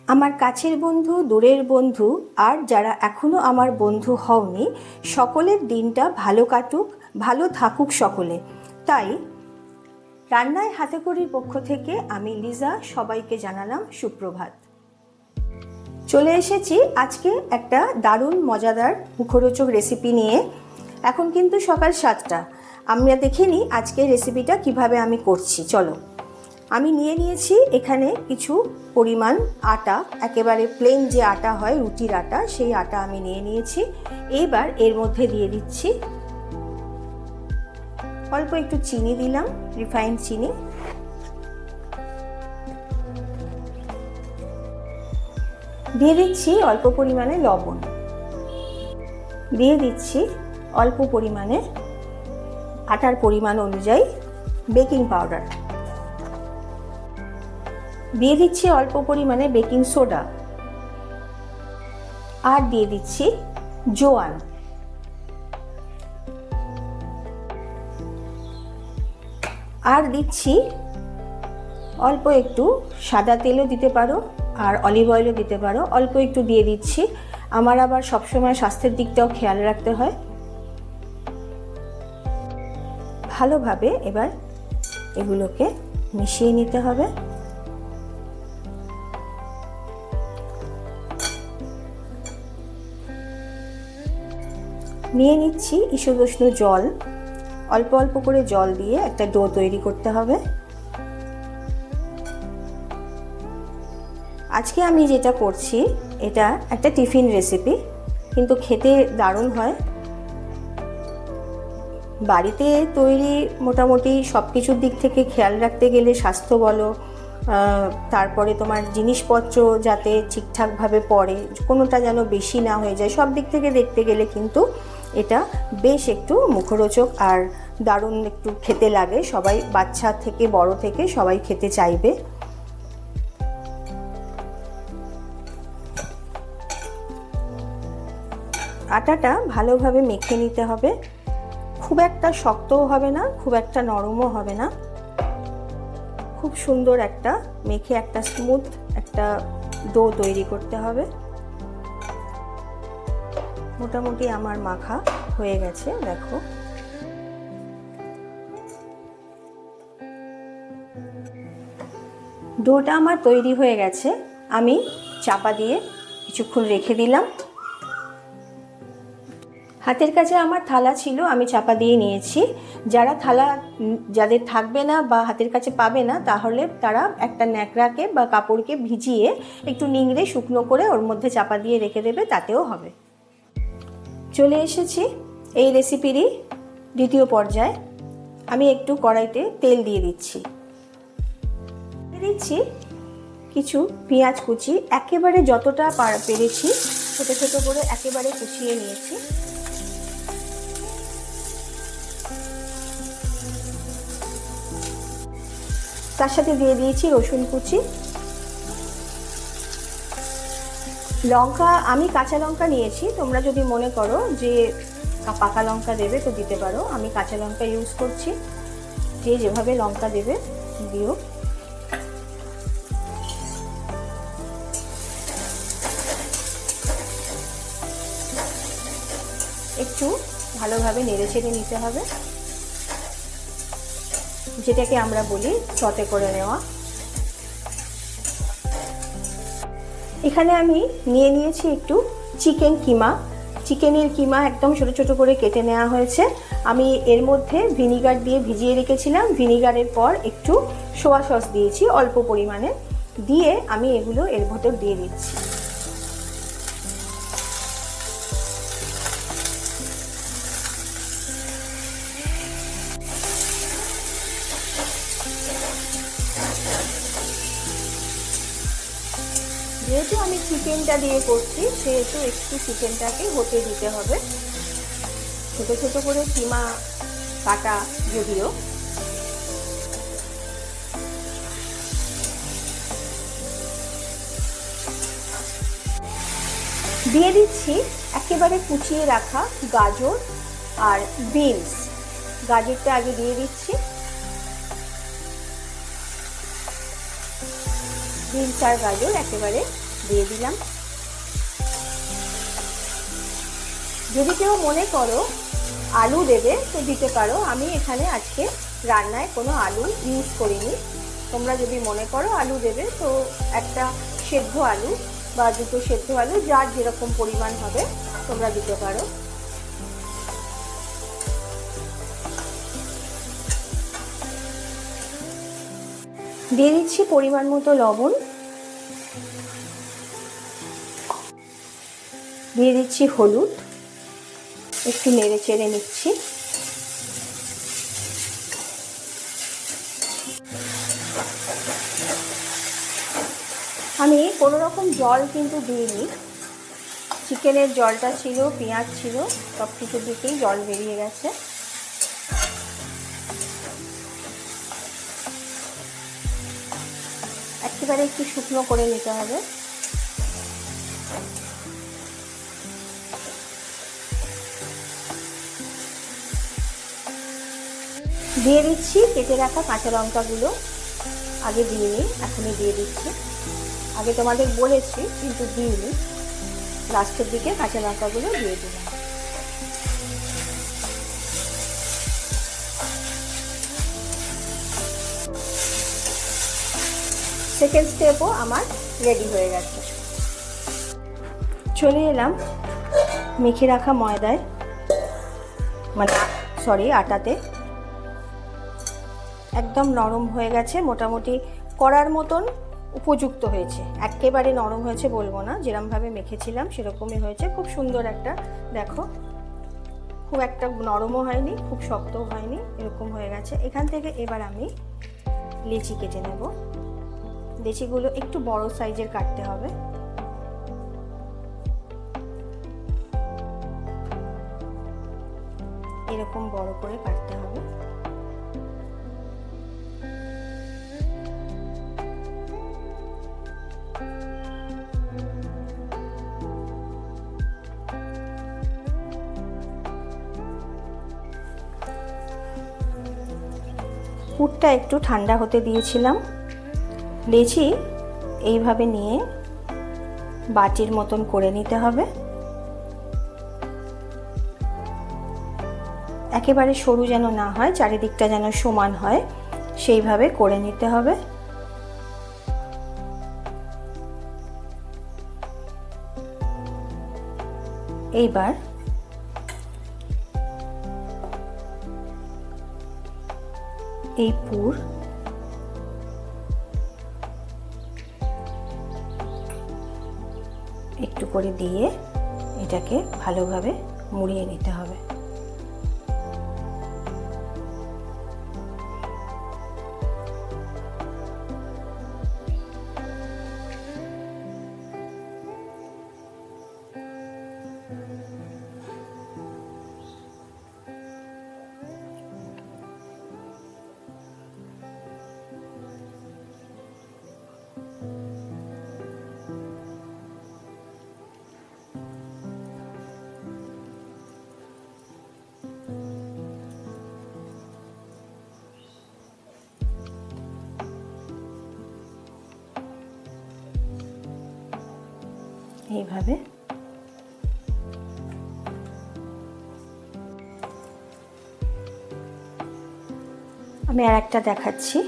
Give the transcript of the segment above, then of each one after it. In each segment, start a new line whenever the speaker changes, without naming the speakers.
আমার কাছের বন্ধু, দূরের বন্ধু আর যারা এখনও আমার বন্ধু হওনি, সকলের দিনটা ভালো কাটুক, ভালো থাকুক সকলে। তাই রান্নায় হাতেখড়ির পক্ষ থেকে আমি লিজা সবাইকে জানালাম সুপ্রভাত। চলে এসেছি আজকে একটা দারুণ মজাদার মুখরোচক রেসিপি নিয়ে। এখন কিন্তু সকাল 7টা। আমরা দেখে নিই আজকে রেসিপিটা কিভাবে আমি করছি। চলো, আমি নিয়ে নিয়েছি এখানে কিছু পরিমাণ আটা, একেবারে প্লেন যে আটা হয় রুটির আটা, সেই আটা আমি নিয়ে নিয়েছি। এইবার এর মধ্যে দিয়ে দিচ্ছি অল্প একটু চিনি, দিলাম রিফাইন্ড চিনি। দিয়ে দিচ্ছি অল্প পরিমাণে লবণ, দিয়ে দিচ্ছি অল্প পরিমাণে আটার পরিমাণ অনুযায়ী বেকিং পাউডার, দিয়ে দিচ্ছি অল্প পরিমাণে বেকিং সোডা, আর দিয়ে দিচ্ছি জোয়ান। আর দিচ্ছি অল্প একটু সাদা তেলও দিতে পারো আর অলিভ অয়েলও দিতে পারো, অল্প একটু দিয়ে দিচ্ছি। আমার আবার সবসময় স্বাস্থ্যের দিকটাও খেয়াল রাখতে হয়। ভালোভাবে এবার এগুলোকে মিশিয়ে নিতে হবে। নিয়ে নিচ্ছি ঈষৎ উষ্ণ জল, অল্প অল্প করে জল দিয়ে একটা ডো তৈরি করতে হবে। আজকে আমি যেটা করছি এটা একটা টিফিন রেসিপি, কিন্তু খেতে দারুণ হয়। বাড়িতে তৈরি মোটামুটি সব কিছুর দিক থেকে খেয়াল রাখতে গেলে, স্বাস্থ্য বলো, তারপরে তোমার জিনিসপত্র যাতে ঠিকঠাকভাবে পড়ে, কোনোটা যেন বেশি না হয়ে যায়, সব দিক থেকে দেখতে গেলে কিন্তু এটা বেশ একটু মুখরোচক আর দারুণ একটু খেতে লাগে। সবাই, বাচ্চা থেকে বড় থেকে সবাই খেতে চাইবে। আটাটা ভালোভাবে মেখে নিতে হবে। খুব একটা শক্তও হবে না, খুব একটা নরমও হবে না, খুব সুন্দর একটা মেখে একটা স্মুথ একটা ডো তৈরি করতে হবে। মোটামুটি আমার মাখা হয়ে গেছে, দেখো। ডোটা আমার তৈরি হয়ে গেছে। আমি চাপা দিয়ে কিছুক্ষণ রেখে দিলাম। হাতের কাছে আমার থালা ছিল, আমি চাপা দিয়ে নিয়েছি। যারা থালা যাদের থাকবে না বা হাতের কাছে পাবে না, তাহলে তারা একটা ন্যাকড়াকে বা কাপড়কে ভিজিয়ে একটু নিংড়ে শুকনো করে ওর মধ্যে চাপা দিয়ে রেখে দেবে, তাতেও হবে। চলে এসেছি এই রেসিপিরই দ্বিতীয় পর্যায়ে। আমি একটু কড়াইতে তেল দিয়ে দিচ্ছি। কিছু পেঁয়াজ কুচি, একেবারে যতটা পেরেছি ছোটো ছোটো করে একেবারে কুচিয়ে নিয়েছি। তার সাথে দিয়ে দিয়েছি রসুন কুচি। লঙ্কা আমি কাঁচা লঙ্কা নিয়েছি, তোমরা যদি মনে করো যে পাকা লঙ্কা দেবে তো দিতে পারো। আমি কাঁচা লঙ্কা ইউজ করছি, যে যেভাবে লঙ্কা দেবে দিও। একটু ভালোভাবে নেড়ে ছেড়ে নিতে হবে, যেটাকে আমরা বলি সটে করে নেওয়া। এখানে আমি নিয়ে নিয়েছি একটু চিকেন কিমা। চিকেনের কিমা একদম ছোটো ছোটো করে কেটে নেওয়া হয়েছে। আমি এর মধ্যে ভিনিগার দিয়ে ভিজিয়ে রেখেছিলাম। ভিনিগারের পর একটু সোয়া সস দিয়েছি অল্প পরিমাণে, দিয়ে আমি এগুলো এর ভেতর দিয়ে দিচ্ছি। যেহেতু আমি চিকেনটা দিয়ে করছি, সেহেতু একটু চিকেনটাকে হতে দিতে হবে। ছোটো ছোটো করে কিমা কাটা, যদিও দিয়ে দিচ্ছি একেবারে কুচিয়ে রাখা গাজর আর বিনস। গাজরটা আগে দিয়ে দিচ্ছি, বিনস আর গাজর একেবারে দিয়ে দিলাম। যদি কেউ মনে করো আলু দেবে তো দিতে পারো, আমি এখানে আজকে রান্নায় কোনো আলু ইউজ করিনি। তোমরা যদি মনে করো আলু দেবে তো একটা সেদ্ধ আলু বা দুটো সেদ্ধ আলু, যার যেরকম পরিমাণ হবে তোমরা দিতে পারো। দিয়ে দিচ্ছি পরিমাণ মতো লবণ, দিয়ে দিচ্ছি হলুদ, একটু নেড়ে চেড়ে নিচ্ছি। আমি কোনো রকম জল কিন্তু দিইনি, চিকেনের জলটা ছিল, পেঁয়াজ ছিল, সব কিছু দিকেই জল বেরিয়ে গেছে। একেবারে একটু শুকনো করে নিতে হবে। দিয়ে দিচ্ছি কেটে রাখা কাঁচা লঙ্কাগুলো, আগে দিইনি, এখনই দিয়ে দিচ্ছি। আগে তোমাদের বলেছি কিন্তু দিইনি, লাস্টের দিকে কাঁচা লঙ্কাগুলো দিয়ে দিলাম। সেকেন্ড স্টেপও আমার রেডি হয়ে গেছে। চলে এলাম মেখে রাখা ময়দায়, আটাতে। একদম নরম হয়ে গেছে, মোটামুটি করার মতন উপযুক্ত হয়েছে। একেবারে নরম হয়েছে বলবো না, যেরকমভাবে মেখেছিলাম সেরকমই হয়েছে। খুব সুন্দর একটা, দেখো খুব একটা নরমও হয়নি, খুব শক্তও হয়নি, এরকম হয়ে গেছে। এখান থেকে এবার আমি লেচি কেটে নেব। লেচিগুলো একটু বড় সাইজের কাটতে হবে। এরকম বড় করে কাটতে হবে। পুরটা একটু ঠান্ডা হতে দিয়েছিলাম। লেচি এইভাবে নিয়ে বাটির মতন করে নিতে হবে। একেবারে সরু যেন না হয়, চারিদিকটা যেন সমান হয়, সেইভাবে করে নিতে হবে। এইবার এই পুর একটু করে দিয়ে এটাকে ভালোভাবে মুড়িয়ে নিতে হবে। এইভাবে আমি আর একটা দেখাচ্ছি।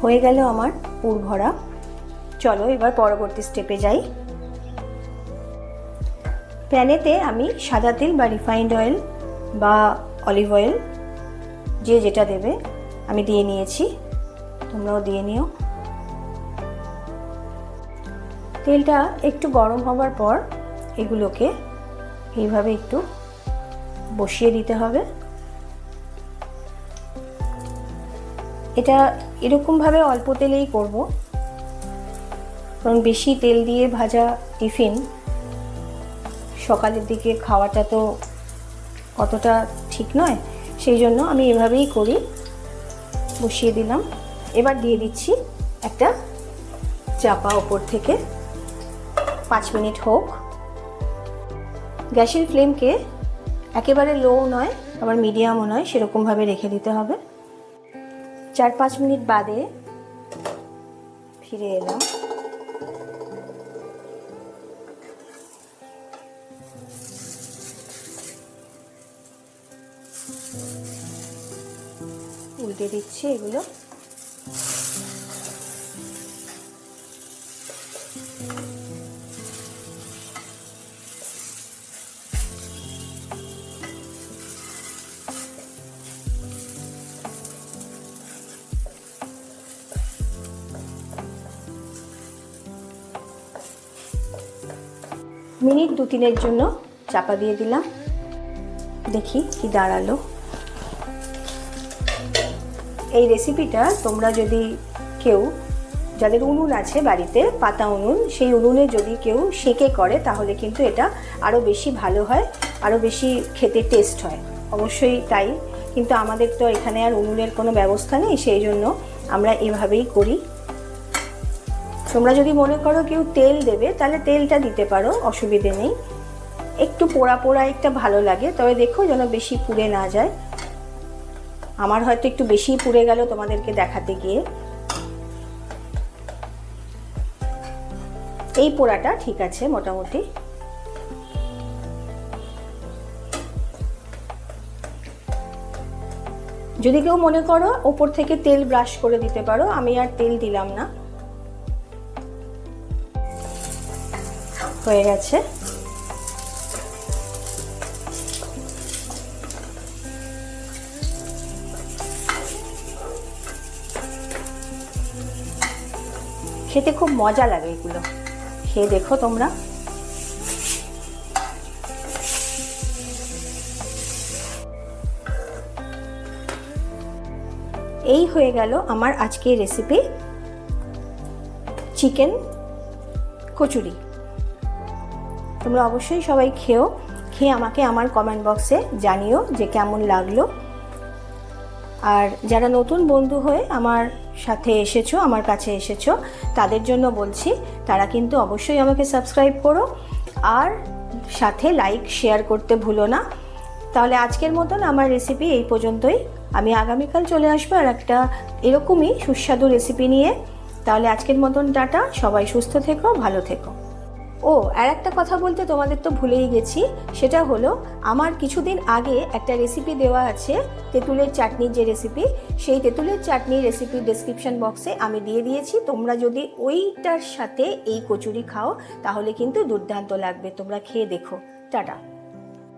হয়ে গেল আমার পুর ভরা। চলো এবার পরবর্তী স্টেপে যাই। প্যানেতে আমি সাদা তেল বা রিফাইন্ড অয়েল বা অলিভ অয়েল যে যেটা দেবে আমি দিয়ে নিয়েছি, তোমরাও দিয়ে নিও। তেলটা একটু গরম হবার পর এগুলোকে এইভাবে একটু বসিয়ে দিতে হবে। এটা এরকমভাবে অল্প তেলেই করব, কারণ বেশি তেল দিয়ে ভাজা টিফিন সকালের দিকে খাওয়াটা তো অতটা ঠিক নয়, সেই জন্য আমি এভাবেই করি। বসিয়ে দিলাম। এবার দিয়ে দিচ্ছি একটা চাপা ওপর থেকে। 5 মিনিট হোক। গ্যাসের ফ্লেমকে একেবারে লো নয় আবার মিডিয়ামও নয়, সেরকমভাবে রেখে দিতে হবে। 4-5 মিনিট বাদে ফিরে এলাম। উল্টে দিচ্ছি এগুলো। মিনিট 2-3-এর জন্য চাপা দিয়ে দিলাম। দেখি কি দাঁড়ালো। এই রেসিপিটা তোমরা যদি কেউ, যাদের উনুন আছে বাড়িতে, পাতা উনুন, সেই উনুনে যদি কেউ সেঁকে করে তাহলে কিন্তু এটা আরও বেশি ভালো হয়, আরও বেশি খেতে টেস্ট হয়। অবশ্যই তাই, কিন্তু আমাদের তো এখানে আর উনুনের কোনো ব্যবস্থা নেই, সেই জন্য আমরা এভাবেই করি। তোমরা যদি মনে করো কেউ তেল দেবে তাহলে তেলটা দিতে পারো, অসুবিধে নেই। একটু পোড়া পোড়া একটা ভালো লাগে, তবে দেখো যেন বেশি পুড়ে না যায়। আমার হয়তো একটু বেশি পুড়ে গেল তোমাদেরকে দেখাতে গিয়ে। এই পোড়াটা ঠিক আছে মোটামুটি। যদি কেউ মনে করো ওপর থেকে তেল ব্রাশ করে দিতে পারো, আমি আর তেল দিলাম না। হয়ে গেছে। খেতে খুব মজা লাগে এগুলো, খেয়ে দেখো তোমরা। এই হয়ে গেল আমার আজকের রেসিপি, চিকেন কচুরি। তোমরা অবশ্যই সবাই খেয়ে আমাকে আমার কমেন্ট বক্সে জানিও যে কেমন লাগলো। আর যারা নতুন বন্ধু হয়ে আমার সাথে এসেছো, আমার কাছে এসেছো, তাদের জন্য বলছি তারা কিন্তু অবশ্যই আমাকে সাবস্ক্রাইব করো আর সাথে লাইক শেয়ার করতে ভুলো না। তাহলে আজকের মতন আমার রেসিপি এই পর্যন্তই। আমি আগামীকাল চলে আসবো আর একটা এরকমই সুস্বাদু রেসিপি নিয়ে। তাহলে আজকের মতন টাটা, সবাই সুস্থ থেকো, ভালো থেকো। ও আর একটা কথা বলতে তোমাদের তো ভুলেই গেছি, সেটা হলো আমার কিছুদিন আগে একটা রেসিপি দেওয়া আছে তেঁতুলের চাটনির, যে রেসিপি, সেই তেঁতুলের চাটনির রেসিপির ডেসক্রিপশন বক্সে আমি দিয়ে দিয়েছি। তোমরা যদি ওইটার সাথে এই কচুরি খাও তাহলে কিন্তু দুর্দান্ত লাগবে, তোমরা খেয়ে দেখো। টাটা।